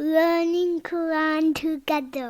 learning Quran together.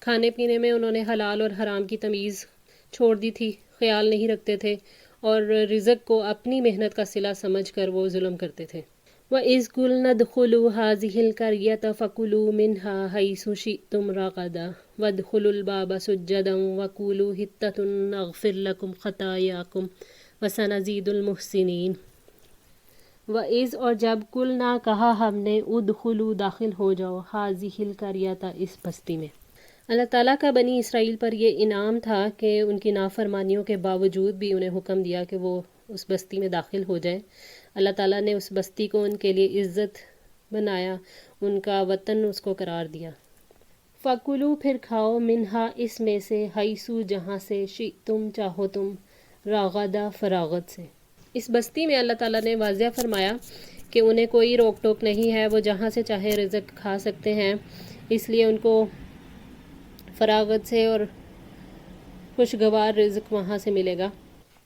کھانے پینے میں انہوں نے حلال اور حرام کی تمیز چھوڑ دی تھی، خیال نہیں رکھتے تھے، اور رزق کو اپنی محنت کا صلہ سمجھ کر وہ ظلم کرتے تھے۔ وَإِذْ قُلْنَا ادْخُلُوا هَٰذِهِ الْقَرْيَةَ فَكُلُوا مِنْهَا حَيْثُ شِئْتُمْ رَغَدًا وَادْخُلُوا الْبَابَ سُجَّدًا وَقُولُوا حِطَّةٌ نَغْفِرْ لَكُمْ خَطَايَاكُمْ وَسَنَزِيدُ الْمُحْسِنِينَ۔ وَإِذْ اور جب قُلْنَا کہا ہم نے، ادخلوا داخل ہو جاؤ، هَٰذِهِ الْقَرْيَةَ اس بستی میں۔ اللہ تعالیٰ کا بنی اسرائیل پر یہ انعام تھا کہ ان کی نافرمانیوں کے باوجود بھی انہیں حکم دیا کہ وہ اس بستی میں داخل ہو جائیں۔ اللہ تعالیٰ نے اس بستی کو ان کے لیے عزت بنایا، ان کا وطن اس کو قرار دیا۔ فَكُلُوا پھر کھاؤ، منہا اس میں سے، حیثو جہاں سے، شئتم چاہو تم، راغدا فراغت سے۔ اس بستی میں اللہ تعالیٰ نے واضح فرمایا کہ انہیں کوئی روک ٹوک نہیں ہے، وہ جہاں سے چاہے رزق کھا سکتے ہیں، اس لیے ان کو فراغت سے اور خوشگوار رزق وہاں سے ملے گا۔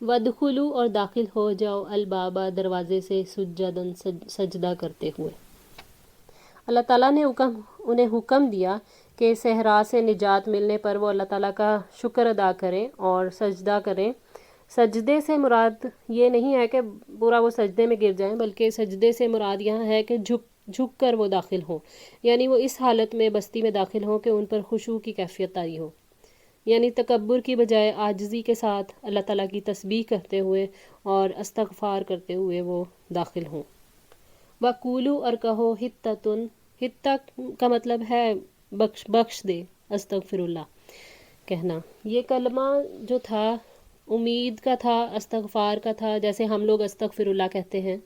وَادْخُلُوا اور داخل ہو جاؤ، البابا دروازے سے، سجداً سجدہ کرتے ہوئے۔ اللہ تعالیٰ نے انہیں حکم دیا کہ صحرا سے نجات ملنے پر وہ اللہ تعالیٰ کا شکر ادا کریں اور سجدہ کریں۔ سجدے سے مراد یہ نہیں ہے کہ پورا وہ سجدے میں گر جائیں، بلکہ سجدے سے مراد یہاں ہے کہ جھک کر وہ داخل ہوں، یعنی وہ اس حالت میں بستی میں داخل ہوں کہ ان پر خشوع کی کیفیت طاری ہو، یعنی تکبر کی بجائے عاجزی کے ساتھ اللہ تعالیٰ کی تسبیح کرتے ہوئے اور استغفار کرتے ہوئے وہ داخل ہوں۔ وَقُولُوا اور کہو، حِطَّةٌ، حِطّہ کا مطلب ہے بخش دے، استغفر اللہ کہنا۔ یہ کلمہ جو تھا امید کا تھا، استغفار کا تھا، جیسے ہم لوگ استغفر اللہ کہتے ہیں۔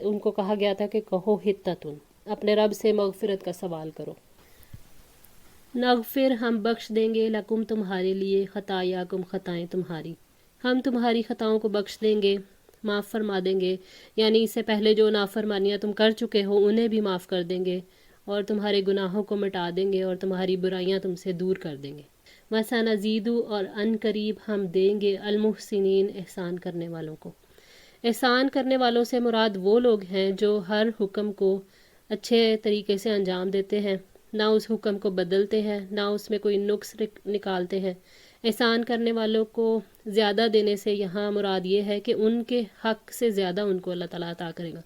ان کو کہا گیا تھا کہ کہو حِطَّةٌ، اپنے رب سے مغفرت کا سوال کرو۔ نغفر ہم بخش دیں گے، لکم تمہارے لیے، خطایاکم خطائیں تمہاری، ہم تمہاری خطاؤں کو بخش دیں گے، معاف فرما دیں گے، یعنی اس سے پہلے جو نافرمانیاں تم کر چکے ہو انہیں بھی معاف کر دیں گے، اور تمہارے گناہوں کو مٹا دیں گے، اور تمہاری برائیاں تم سے دور کر دیں گے۔ وَسَنَزِيدُ اور ان قریب ہم دیں گے، المحسنین احسان کرنے والوں کو۔ احسان کرنے والوں سے مراد وہ لوگ ہیں جو ہر حکم کو اچھے طریقے سے انجام دیتے ہیں، نہ اس حکم کو بدلتے ہیں، نہ اس میں کوئی نقص نکالتے ہیں۔ احسان کرنے والوں کو زیادہ دینے سے یہاں مراد یہ ہے کہ ان کے حق سے زیادہ ان کو اللہ تعالیٰ عطا کرے گا،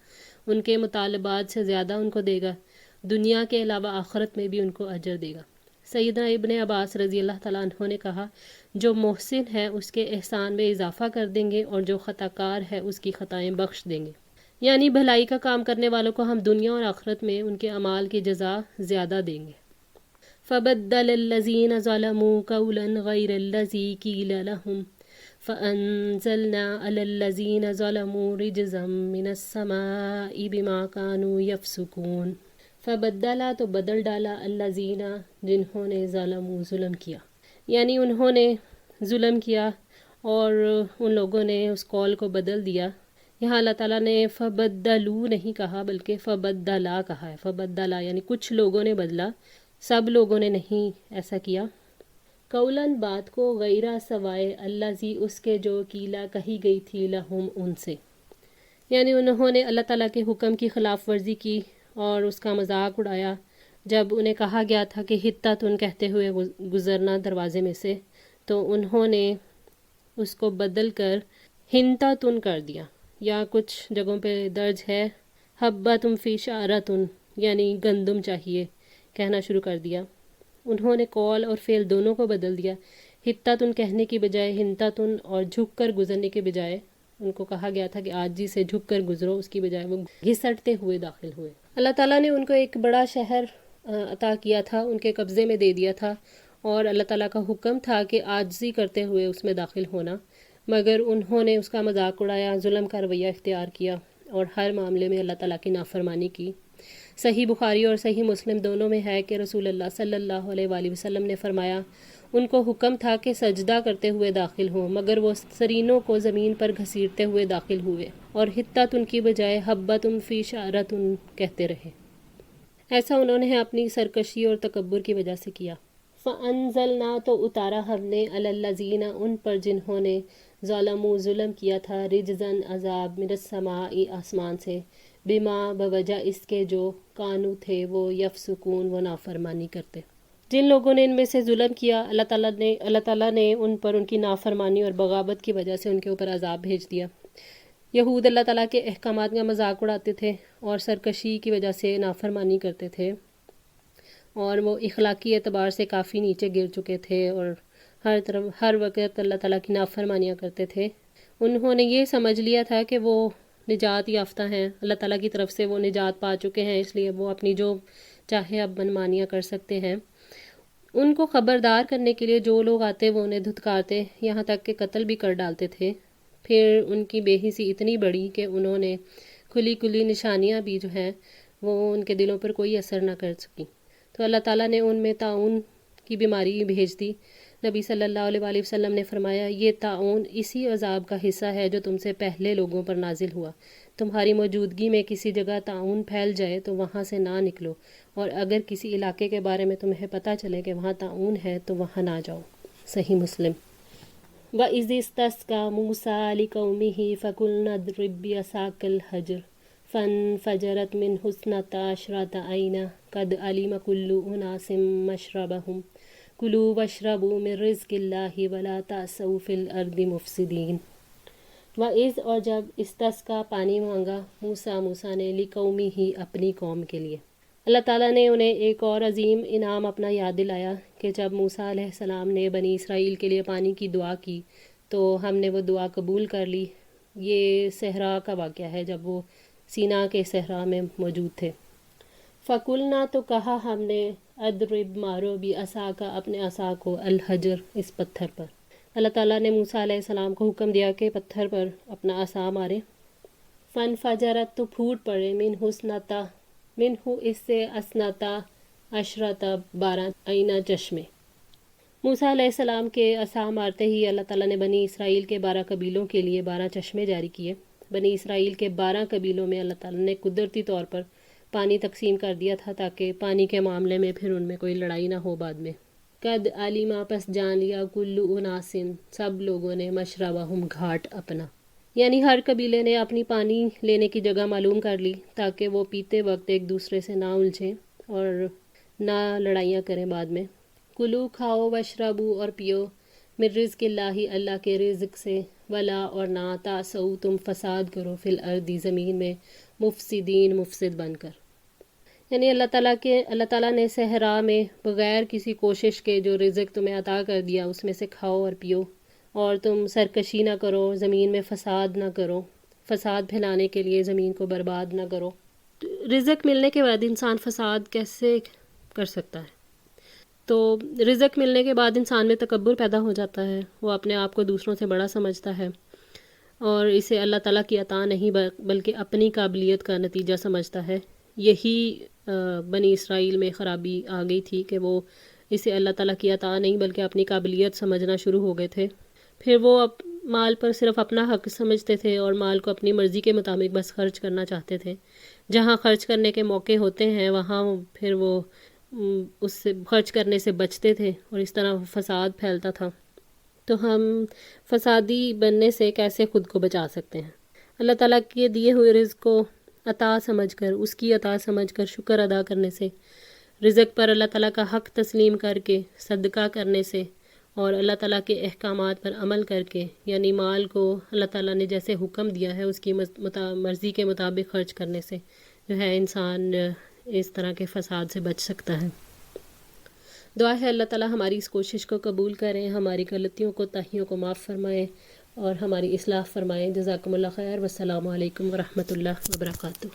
ان کے مطالبات سے زیادہ ان کو دے گا، دنیا کے علاوہ آخرت میں بھی ان کو اجر دے گا۔ سیدنا ابن عباس رضی اللہ تعالیٰ عنہ نے کہا، جو محسن ہے اس کے احسان میں اضافہ کر دیں گے، اور جو خطا کار ہے اس کی خطائیں بخش دیں گے، یعنی بھلائی کا کام کرنے والوں کو ہم دنیا اور آخرت میں ان کے اعمال کی جزا زیادہ دیں گے۔ فَبَدَّلَ الَّذِينَ ظَلَمُوا قَوْلًا غَيْرَ الَّذِي قِيلَ لَهُمْ فَأَنزَلْنَا عَلَى الَّذِينَ ظَلَمُوا رِجْزًا مِّنَ السَّمَاءِ بِمَا كَانُوا يَفْسُقُونَ۔ فَبَدَّلَ تو بدل ڈالا، الَّذِينَ جنہوں نے، ظَلَمُوا ظلم کیا، یعنی انہوں نے ظلم کیا اور ان لوگوں نے اس قول کو بدل دیا۔ یہاں اللہ تعالیٰ نے فَبَدَّلُوا نہیں کہا بلکہ فَبَدَّلَا کہا ہے۔ فَبَدَّلَا یعنی کچھ لوگوں نے بدلا، سب لوگوں نے نہیں ایسا کیا۔ قولاً بات کو، غیرہ سوائے، الذی اس کے جو، قیلا کہی گئی تھی، لہم ان سے، یعنی انہوں نے اللہ تعالیٰ کے حکم کی خلاف ورزی کی اور اس کا مذاق اڑایا۔ جب انہیں کہا گیا تھا کہ حِطَّةٌ کہتے ہوئے گزرنا دروازے میں سے، تو انہوں نے اس کو بدل کر حِنطَةٌ کر دیا، یا کچھ جگہوں پہ درج ہے حَبَّةٌ فِی شَعْرَةٌ، یعنی گندم چاہیے کہنا شروع کر دیا۔ انہوں نے قول اور فعل دونوں کو بدل دیا، حِطَّةٌ کہنے کی بجائے حِنطَةٌ، اور جھک کر گزرنے کے بجائے ان کو کہا گیا تھا کہ عاجزی سے جھک کر گزرو، اس کی بجائے وہ گھسٹتے ہوئے داخل ہوئے۔ اللہ تعالیٰ نے ان کو ایک بڑا شہر عطا کیا تھا، ان کے قبضے میں دے دیا تھا، اور اللہ تعالیٰ کا حکم تھا کہ عاجزی کرتے ہوئے اس میں داخل ہونا، مگر انہوں نے اس کا مذاق اڑایا، ظلم کا رویہ اختیار کیا اور ہر معاملے میں اللہ تعالیٰ کی نافرمانی کی۔ صحیح بخاری اور صحیح مسلم دونوں میں ہے کہ رسول اللہ صلی اللہ علیہ وآلہ وسلم نے فرمایا، ان کو حکم تھا کہ سجدہ کرتے ہوئے داخل ہوں، مگر وہ سرینوں کو زمین پر گھسیٹتے ہوئے داخل ہوئے اور حِطَّةٌ کی بجائے حَبَّةٌ فِی شَعْرَةٌ کہتے رہے۔ ایسا انہوں نے اپنی سرکشی اور تکبر کی وجہ سے کیا۔ فَأَنزَلْنَا تو اتارا ہم نے، عَلَى الَّذِينَ ان پر جنہوں نے، ظَلَمُوا ظلم کیا تھا، رِجْزًا عذاب، مِنَ السَّمَاءِ آسمان سے، بِمَا بوجہ اس کے جو، کانو تھے وہ، یفسقون وہ نافرمانی کرتے۔ جن لوگوں نے ان میں سے ظلم کیا اللہ تعالیٰ نے ان پر ان کی نافرمانی اور بغاوت کی وجہ سے ان کے اوپر عذاب بھیج دیا۔ یہود اللہ تعالیٰ کے احکامات کا مذاق اڑاتے تھے اور سرکشی کی وجہ سے نافرمانی کرتے تھے، اور وہ اخلاقی اعتبار سے کافی نیچے گر چکے تھے اور ہر وقت اللہ تعالیٰ کی نافرمانیاں کرتے تھے۔ انہوں نے یہ سمجھ لیا تھا کہ وہ نجات یافتہ ہیں، اللہ تعالیٰ کی طرف سے وہ نجات پا چکے ہیں، اس لیے وہ اپنی جو چاہے اب منمانیاں کر سکتے ہیں۔ ان کو خبردار کرنے کے لیے جو لوگ آتے وہ انہیں دھتکارتے، یہاں تک کہ قتل بھی کر ڈالتے تھے۔ پھر ان کی بے حسی اتنی بڑی کہ انہوں نے کھلی نشانیاں بھی جو ہیں وہ ان کے دلوں پر کوئی اثر نہ کر سکی، تو اللہ تعالیٰ نے ان میں طاعون کی بیماری بھیج دی۔ نبی صلی اللہ علیہ وآلہ وسلم نے فرمایا، یہ طاعون اسی عذاب کا حصہ ہے جو تم سے پہلے لوگوں پر نازل ہوا۔ تمہاری موجودگی میں کسی جگہ طاعون پھیل جائے تو وہاں سے نہ نکلو، اور اگر کسی علاقے کے بارے میں تمہیں پتہ چلے کہ وہاں طاعون ہے تو وہاں نہ جاؤ۔ صحیح مسلم۔ وَإِذِ اسْتَسْقَىٰ مُوسَىٰ لِقَوْمِهِ فَقُلْنَا اضْرِب بِّعَصَاكَ الْحَجَرَ فَانفَجَرَتْ مِنْهُ اثْنَتَا عَشْرَةَ عَيْنًا قَدْ عَلِمَ كُلُّ أُنَاسٍ مَّشْرَبَهُمْ كُلُوا وَاشْرَبُوا مِن رِّزْقِ اللَّهِ وَلَا تَعْثَوْا فِي الْأَرْضِ مُفْسِدِينَ۔ وَإِذ اور جب استسقا پانی مانگا موسیٰ نے لِقَوْمِهِ اپنی قوم کے لیے، اللہ تعالیٰ نے انہیں ایک اور عظیم انعام اپنا یاد دلایا کہ جب موسیٰ علیہ السلام نے بنی اسرائیل کے لیے پانی کی دعا کی تو ہم نے وہ دعا قبول کر لی۔ یہ صحرا کا واقعہ ہے جب وہ سینا کے صحرا میں موجود تھے۔ فَقُلْنَا تو کہا ہم نے، اضرب مارو بعصاک اپنے عصا کو، الحجر اس پتھر پر۔ اللہ تعالیٰ نے موسیٰ علیہ السلام کو حکم دیا کہ پتھر پر اپنا عصا مارے۔ فَانْفَجَرَتْ تو پھوٹ پڑے، منہ اس سے اسنتا عشرتا 12 عینہ چشمے۔ موسیٰ علیہ السلام کے عصا مارتے ہی اللہ تعالیٰ نے بنی اسرائیل کے 12 قبیلوں کے لیے 12 چشمے جاری کیے۔ بنی اسرائیل کے 12 قبیلوں میں اللہ تعالیٰ نے قدرتی طور پر پانی تقسیم کر دیا تھا تاکہ پانی کے معاملے میں پھر ان میں کوئی لڑائی نہ ہو بعد میں۔ قد علیما پس جان لیا، کل اناسن سب لوگوں نے، مشربہم گھاٹ اپنا، یعنی ہر قبیلے نے اپنی پانی لینے کی جگہ معلوم کر لی تاکہ وہ پیتے وقت ایک دوسرے سے نہ الجھیں اور نہ لڑائیاں کریں بعد میں۔ کلو کھاؤ واشربو اور پیو، من رزق اللہ اللہ کے رزق سے، ولا اور نہ تعصوا تم فساد کرو، فی الارض زمین میں، مفسدین مفسد بن کر۔ یعنی اللہ تعالیٰ نے صحرا میں بغیر کسی کوشش کے جو رزق تمہیں عطا کر دیا اس میں سے کھاؤ اور پیو، اور تم سرکشی نہ کرو، زمین میں فساد نہ کرو، فساد پھیلانے کے لیے زمین کو برباد نہ کرو۔ رزق ملنے کے بعد انسان فساد کیسے کر سکتا ہے؟ تو رزق ملنے کے بعد انسان میں تکبر پیدا ہو جاتا ہے، وہ اپنے آپ کو دوسروں سے بڑا سمجھتا ہے اور اسے اللہ تعالیٰ کی عطا نہیں بلکہ اپنی قابلیت کا نتیجہ سمجھتا ہے۔ یہی بنی اسرائیل میں خرابی آ گئی تھی کہ وہ اسے اللہ تعالیٰ کی عطا نہیں بلکہ اپنی قابلیت سمجھنا شروع ہو گئے تھے۔ پھر وہ مال پر صرف اپنا حق سمجھتے تھے اور مال کو اپنی مرضی کے مطابق بس خرچ کرنا چاہتے تھے۔ جہاں خرچ کرنے کے موقع ہوتے ہیں وہاں پھر وہ اس سے خرچ کرنے سے بچتے تھے اور اس طرح فساد پھیلتا تھا۔ تو ہم فسادی بننے سے کیسے خود کو بچا سکتے ہیں؟ اللہ تعالیٰ کے دیے ہوئے رزق کو عطا سمجھ کر، اس کی عطا سمجھ کر شکر ادا کرنے سے، رزق پر اللہ تعالیٰ کا حق تسلیم کر کے صدقہ کرنے سے، اور اللہ تعالیٰ کے احکامات پر عمل کر کے، یعنی مال کو اللہ تعالیٰ نے جیسے حکم دیا ہے اس کی مرضی کے مطابق خرچ کرنے سے جو ہے انسان اس طرح کے فساد سے بچ سکتا ہے۔ دعا ہے اللہ تعالیٰ ہماری اس کوشش کو قبول کریں، ہماری غلطیوں کو تاہیوں کو معاف فرمائیں اور ہماری اصلاح فرمائیں۔ جزاکم اللہ خیر، والسلام علیکم ورحمۃ اللہ وبرکاتہ۔